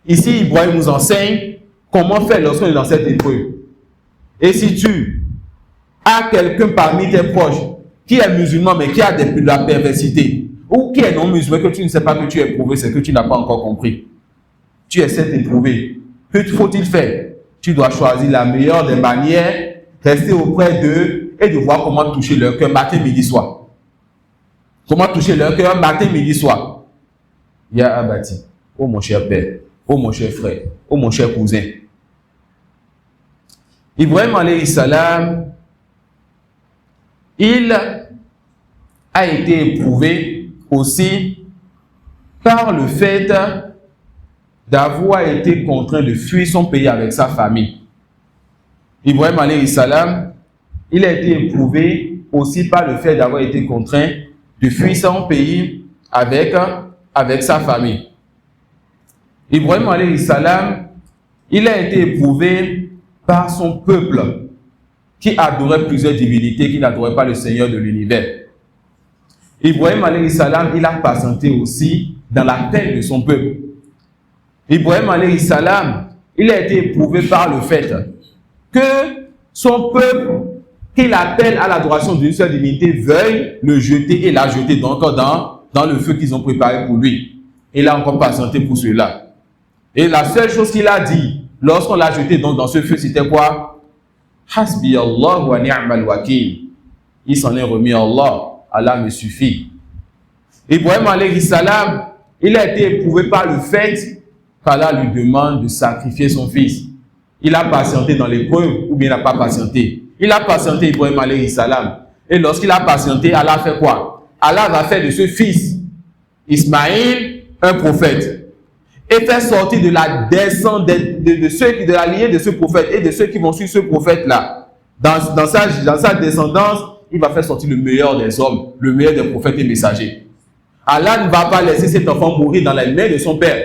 Speaker 1: Ici, Ibrahim nous enseigne comment faire lorsqu'on est dans cette épreuve. Et si tu as quelqu'un parmi tes proches qui est musulman mais qui a de la perversité, ou qui est non musulman, que tu ne sais pas que tu es éprouvé, c'est que tu n'as pas encore compris. Tu essaies d'éprouver. Que faut-il faire? Tu dois choisir la meilleure des manières, rester auprès d'eux et de voir comment toucher leur cœur matin, midi, soir. Comment toucher leur cœur matin, midi, soir. Ya Abati, oh mon cher père, oh mon cher frère, oh mon cher cousin. Ibrahim alayhi salam, il a été éprouvé aussi par le fait d'avoir été contraint de fuir son pays avec sa famille. Ibrahim alayhi salam, il a été éprouvé aussi par le fait d'avoir été contraint de fuir son pays avec sa famille. Ibrahim alayhi salam, il a été éprouvé par son peuple qui adorait plusieurs divinités, qui n'adorait pas le Seigneur de l'univers. Ibrahim alayhi salam, il a patienté aussi dans la peine de son peuple. Ibrahim alayhi salam, il a été éprouvé par le fait que son peuple, qu'il appelle à l'adoration d'une seule divinité, veuille le jeter et la jeter donc dans le feu qu'ils ont préparé pour lui. Il a encore patienté pour cela. Et la seule chose qu'il a dit, lorsqu'on l'a jeté donc dans ce feu, c'était quoi? Hasbi Allah wa ni'mal wakil. Il s'en est remis à Allah. Allah me suffit. Ibrahim alayhi salam, il a été éprouvé par le fait qu'Allah lui demande de sacrifier son fils. Il a patienté dans l'épreuve ou bien il n'a pas patienté. Il a patienté Ibrahim alayhi salam. Et lorsqu'il a patienté, Allah fait quoi? Allah va faire de ce fils, Ismaïl, un prophète. Et faire sortir de la descendance de la lignée de ce prophète et de ceux qui vont suivre ce prophète-là. Dans sa descendance, il va faire sortir le meilleur des hommes, le meilleur des prophètes et messagers. Allah ne va pas laisser cet enfant mourir dans la main de son père,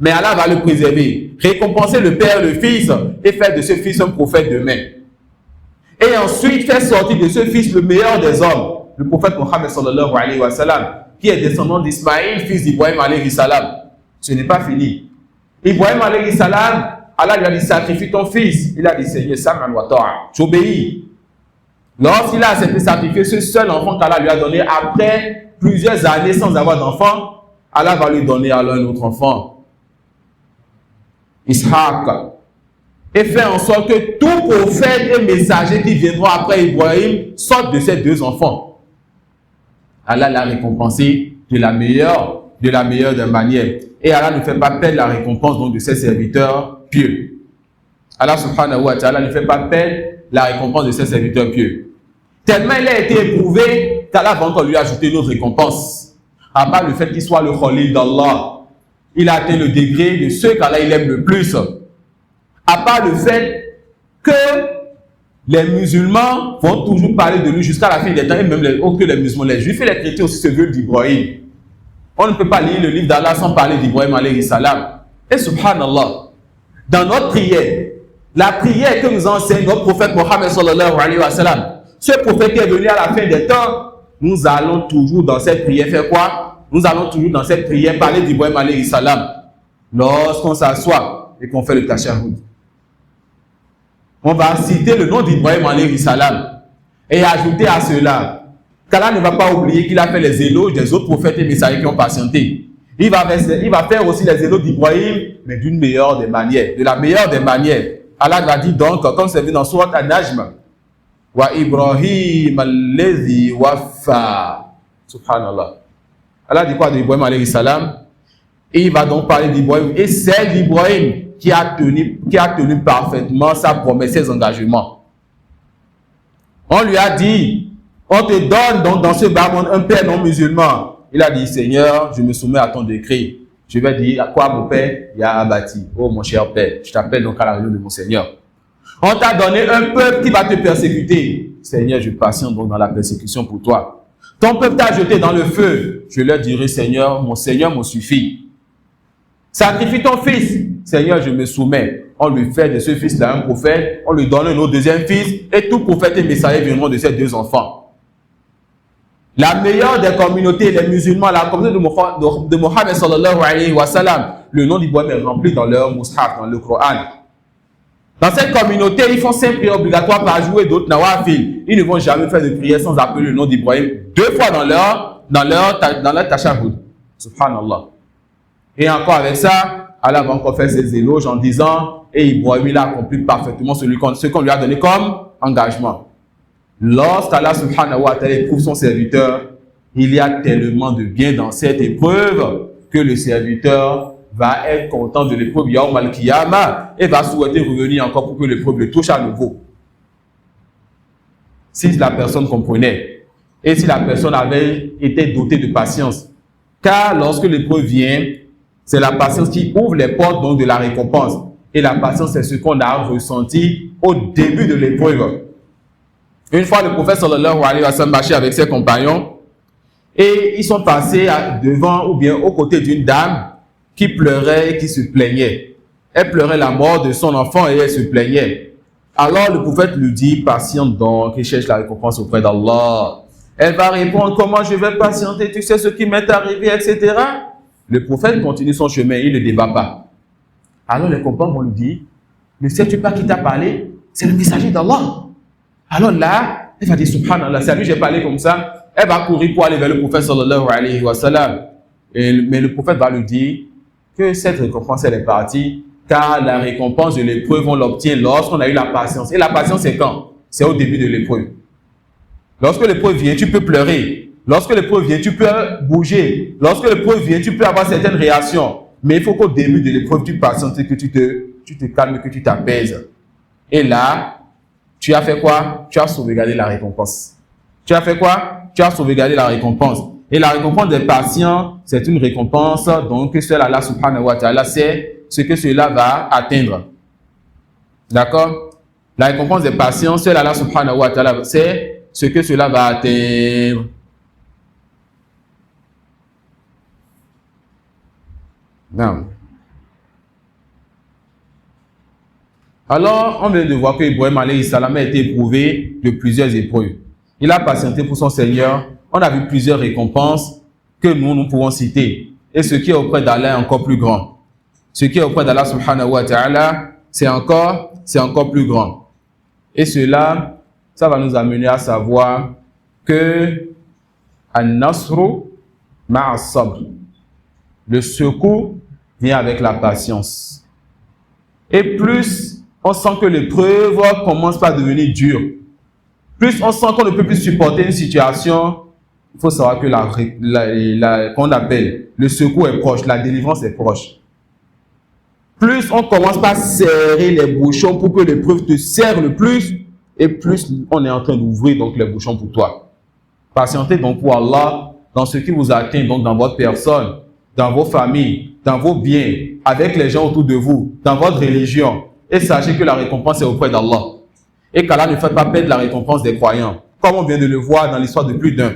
Speaker 1: mais Allah va le préserver, récompenser le père, le fils, et faire de ce fils un prophète demain. Et ensuite faire sortir de ce fils le meilleur des hommes, le prophète Mohammed sallallahu alayhi wa sallam, qui est descendant d'Ismaïl, fils d'Ibrahim alayhi salam. Ce n'est pas fini. Ibrahim alayhi salam, Allah lui a dit sacrifie ton fils. Il a dit Seigneur, Sam'an wa ta'a, j'obéis. Lorsqu'il a accepté de sacrifier ce seul enfant qu'Allah lui a donné après plusieurs années sans avoir d'enfant, Allah va lui donner alors un autre enfant, Ishaq, et faire en sorte que tout prophète et messager qui viendront après Ibrahim sortent de ces deux enfants. Allah l'a récompensé de la meilleure des manières. Et Allah ne fait pas perdre la récompense donc de ses serviteurs pieux. Allah subhanahu wa ta'ala ne fait pas perdre la récompense de ses serviteurs pieux. Tellement il a été éprouvé qu'Allah va encore lui ajouter une autre récompense. À part le fait qu'il soit le Khalil d'Allah, il a atteint le degré de ceux qu'Allah il aime le plus. À part le fait que les musulmans vont toujours parler de lui jusqu'à la fin des temps, et même que les musulmans, les juifs et les chrétiens aussi se veulent d'Ibrahim. On ne peut pas lire le livre d'Allah sans parler d'Ibrahim alayhi salam. Et subhanallah, dans notre prière, la prière que nous enseigne notre prophète Mohammed sallallahu alayhi wa sallam, ce prophète qui est venu à la fin des temps, nous allons toujours dans cette prière faire quoi? Nous allons toujours dans cette prière parler d'Ibrahim alayhi salam. Lorsqu'on s'assoit et qu'on fait le tashahhud, on va citer le nom d'Ibrahim alayhi salam et ajouter à cela qu'Allah ne va pas oublier qu'il a fait les éloges des autres prophètes et messagers qui ont patienté. Il va faire aussi les éloges d'Ibrahim, mais d'une meilleure des manières, de la meilleure des manières. Allah va dire donc, comme c'est vu dans Surat An-Najm, wa Ibrahim alladhi waffa. Subhanallah. Allah dit quoi d'Ibrahim alayhi salam? Et il va donc parler d'Ibrahim. Et c'est d'Ibrahim qui a tenu parfaitement sa promesse, ses engagements. On lui a dit, on te donne donc dans ce bas monde un père non musulman. Il a dit, Seigneur, je me soumets à ton décret. Je vais dire, à quoi mon père? Ya Abati. Oh mon cher père, je t'appelle donc à la réunion de mon Seigneur. On t'a donné un peuple qui va te persécuter. Seigneur, je patiente donc dans la persécution pour toi. Ton peuple t'a jeté dans le feu. Je leur dirai, Seigneur me suffit. Sacrifie ton fils. Seigneur, je me soumets. On lui fait de ce fils-là un prophète. On lui donne un autre deuxième fils. Et tout prophète et messager viendront de ces deux enfants. La meilleure des communautés, les musulmans, la communauté de Mohammed sallallahu alayhi wa sallam, le nom d'Ibrahim est rempli dans leur mushaf, dans le Coran. Dans cette communauté, ils font 5 prières obligatoires par jour et d'autres nawafil. Ils ne vont jamais faire de prière sans appeler le nom d'Ibrahim 2 fois dans leur tashahhud. Subhanallah. Et encore avec ça, Allah va encore faire ses éloges en disant, et Ibrahim il a accompli parfaitement ce qu'on lui a donné comme engagement. Lorsqu'Allah subhanahu wa ta'ala éprouve son serviteur, il y a tellement de bien dans cette épreuve que le serviteur va être content de l'épreuve Yawm al-Qiyamah et va souhaiter revenir encore pour que l'épreuve le touche à nouveau. Si la personne comprenait et si la personne avait été dotée de patience, car lorsque l'épreuve vient, c'est la patience qui ouvre les portes donc de la récompense. Et la patience, c'est ce qu'on a ressenti au début de l'épreuve. Une fois, le prophète sallallahu alayhi wa sallam marchait avec ses compagnons et ils sont passés devant ou bien aux côtés d'une dame qui pleurait et qui se plaignait. Elle pleurait la mort de son enfant et elle se plaignait. Alors le prophète lui dit, patiente donc et cherche la récompense auprès d'Allah. Elle va répondre, comment je vais patienter, tu sais ce qui m'est arrivé, etc. Le prophète continue son chemin, il ne débat pas. Alors les compagnons vont lui dire, ne sais-tu pas qui t'a parlé? C'est le messager d'Allah. Alors là, elle va dire, subhanallah, c'est à lui j'ai parlé comme ça. Elle va courir pour aller vers le prophète sallallahu alayhi wa sallam. Mais le prophète va lui dire que cette récompense, elle est partie, car la récompense de l'épreuve, on l'obtient lorsqu'on a eu la patience. Et la patience, c'est quand? C'est au début de l'épreuve. Lorsque l'épreuve vient, tu peux pleurer. Lorsque l'épreuve vient, tu peux bouger. Lorsque l'épreuve vient, tu peux avoir certaines réactions. Mais il faut qu'au début de l'épreuve, tu patientes, que tu te calmes, que tu t'apaises. Et là, tu as fait quoi? Tu as sauvegardé la récompense. Tu as fait quoi? Tu as sauvegardé la récompense. Et la récompense des patients, c'est une récompense donc que seul Allah subhanahu wa ta'ala sait ce que cela va atteindre. D'accord? La récompense des patients, seul Allah subhanahu wa ta'ala sait ce que cela va atteindre. Non. Alors, on vient de voir que Ibrahim alayhi salam a été éprouvé de plusieurs épreuves. Il a patienté pour son Seigneur. On a vu plusieurs récompenses que nous pouvons citer. Et ce qui est auprès d'Allah est encore plus grand. Ce qui est auprès d'Allah subhanahu wa ta'ala, c'est encore plus grand. Et cela, ça va nous amener à savoir que An-Nasru ma'a sabr. Le secours vient avec la patience. Et plus on sent que l'épreuve commence par devenir dure, plus on sent qu'on ne peut plus supporter une situation, il faut savoir que qu'on appelle le secours est proche, la délivrance est proche. Plus on commence par serrer les bouchons pour que l'épreuve te serre le plus, et plus on est en train d'ouvrir donc les bouchons pour toi. Patientez donc pour Allah dans ce qui vous atteint, donc dans votre personne, dans vos familles, dans vos biens, avec les gens autour de vous, dans votre religion, et sachez que la récompense est auprès d'Allah. Et qu'Allah ne fait pas perdre la récompense des croyants, comme on vient de le voir dans l'histoire de plus d'un.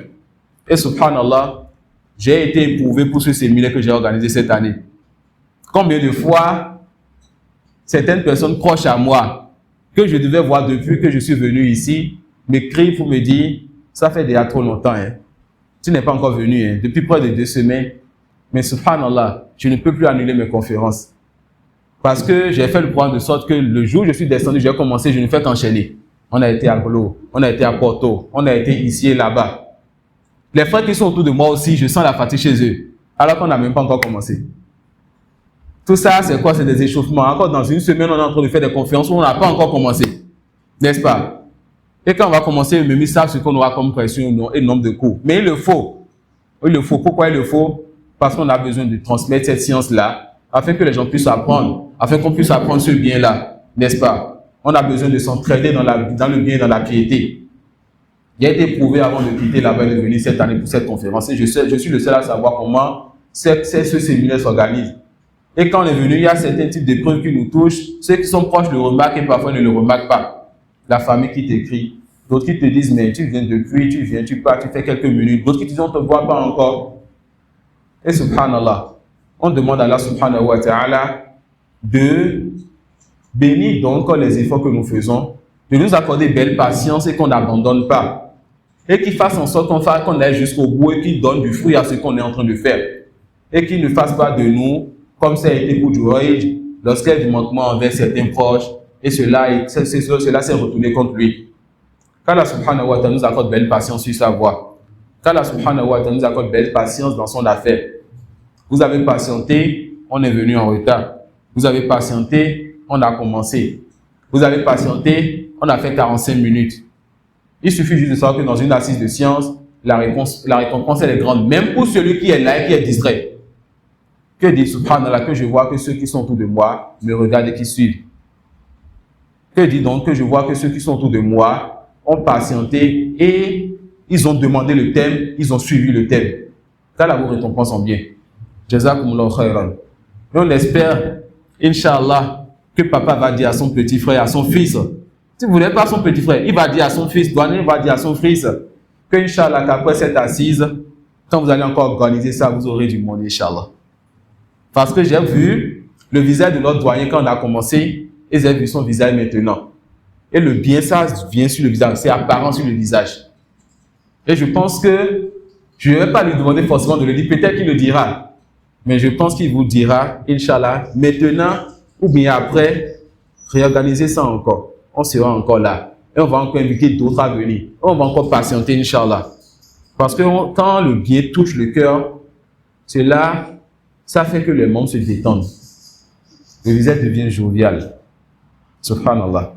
Speaker 1: Et subhanallah, j'ai été éprouvé pour ce séminaire que j'ai organisé cette année. Combien de fois certaines personnes proches à moi, que je devais voir depuis que je suis venu ici, m'écrivent pour me dire, ça fait déjà trop longtemps, hein. Tu n'es pas encore venu, hein, depuis près de 2 semaines. Mais subhanallah, je ne peux plus annuler mes conférences. Parce que j'ai fait le programme de sorte que le jour où je suis descendu, j'ai commencé, je ne fais qu'enchaîner. On a été à Glo, on a été à Porto, on a été ici et là-bas. Les frères qui sont autour de moi aussi, je sens la fatigue chez eux, alors qu'on n'a même pas encore commencé. Tout ça, c'est quoi? C'est des échauffements. Encore dans une semaine, on est en train de faire des conférences où on n'a pas encore commencé. N'est-ce pas? Et quand on va commencer, même ils savent ce qu'on aura comme pression et nombre de cours. Mais il le faut. Il le faut. Pourquoi il le faut? Parce qu'on a besoin de transmettre cette science-là, afin que les gens puissent apprendre, afin qu'on puisse apprendre ce bien-là, n'est-ce pas? On a besoin de s'entraider dans le bien et dans la piété. Il a été prouvé avant de quitter là-bas et de venir cette année pour cette conférence. Et je suis le seul à savoir comment ce séminaire s'organise. Et quand on est venu, il y a certains types d'épreuves qui nous touchent. Ceux qui sont proches le remarquent et parfois ne le remarquent pas. La famille qui t'écrit, d'autres qui te disent, mais tu viens depuis, tu viens, tu pars, tu fais quelques minutes. D'autres qui te disent, on ne te voit pas encore. Et subhanallah, on demande à Allah subhanahu wa ta'ala de bénir donc les efforts que nous faisons, de nous accorder belle patience et qu'on n'abandonne pas. Et qu'il fasse en sorte qu'on aille jusqu'au bout et qu'il donne du fruit à ce qu'on est en train de faire. Et qu'il ne fasse pas de nous, comme ça a été pour Jurayj, lorsqu'il y a du manquement envers certains proches, et cela s'est retourné contre lui. Qu'Allah subhanahu wa ta'ala nous accorde belle patience sur sa voie. Qu'Allah subhanahu wa ta'ala nous accorde belle patience dans son affaire. Vous avez patienté, on est venu en retard. Vous avez patienté, on a commencé. Vous avez patienté, on a fait 45 minutes. Il suffit juste de savoir que dans une assise de science, la récompense elle est grande, même pour celui qui est là et qui est distrait. Que dit subhanallah, que je vois que ceux qui sont autour de moi me regardent et qui suivent. Que dit donc que je vois que ceux qui sont autour de moi ont patienté et ils ont demandé le thème, ils ont suivi le thème. Qu'Allah vous récompense en bien. Jazakumullahu khairan. Et on espère, Inch'Allah, que papa va dire à son petit frère, à son fils, si vous n'êtes pas son petit frère, il va dire à son fils, Douane va dire à son fils, que Inch'Allah, qu'après cette assise, quand vous allez encore organiser ça, vous aurez du monde, Inch'Allah. Parce que j'ai vu le visage de notre doyen quand on a commencé et j'ai vu son visage maintenant. Et le bien, ça vient sur le visage, c'est apparent sur le visage. Et je pense que je ne vais pas lui demander forcément de le dire, peut-être qu'il le dira. Mais je pense qu'il vous dira, Inch'Allah, maintenant ou bien après, réorganiser ça encore. On sera encore là. Et on va encore inviter d'autres à venir. On va encore patienter, Inch'Allah. Parce que quand le bien touche le cœur, cela, ça fait que les membres se détendent. Le visage devient jovial. Subhanallah.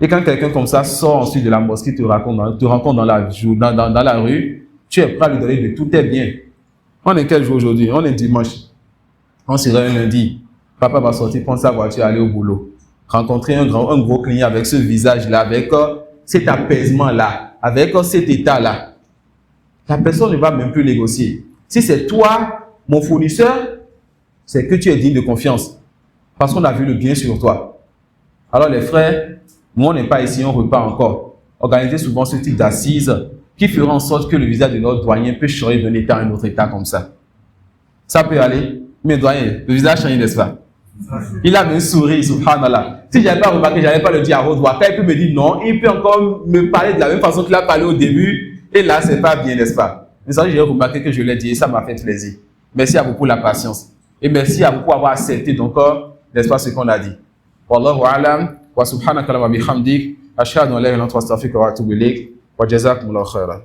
Speaker 1: Et quand quelqu'un comme ça sort ensuite de la mosquée, te rencontre dans la rue, tu es prêt à lui donner de tous tes biens. On est quel jour aujourd'hui? On est dimanche. On sera un lundi. Papa va sortir, prendre sa voiture, aller au boulot. Rencontrer un gros client avec ce visage-là, avec cet apaisement-là, avec cet état-là. La personne ne va même plus négocier. Si c'est toi, mon fournisseur, c'est que tu es digne de confiance. Parce qu'on a vu le bien sur toi. Alors les frères, nous on n'est pas ici, on repart encore. Organisez souvent ce type d'assises qui fera en sorte que le visage de notre doyen peut changer d'un état à un autre état comme ça. Ça peut aller. Mais doyen, le visage change, n'est-ce pas? Il a même souri, subhanallah. Si je n'avais pas remarqué, je n'allais pas le dire à haute voix. Quand il peut me dire non, il peut encore me parler de la même façon qu'il a parlé au début. Et là, c'est pas bien, n'est-ce pas? Mais ça, j'ai remarqué que je l'ai dit et ça m'a fait plaisir. Merci à vous pour la patience. Et merci à vous pour avoir accepté donc, n'est-ce pas, ce qu'on a dit. Wallahu a'lam. Wa subhanaka wa bihamdik. Ashhadu an la ilaha illa anta astaghfiruka wa atubu ilayk. Wa jazakumullahu khairan.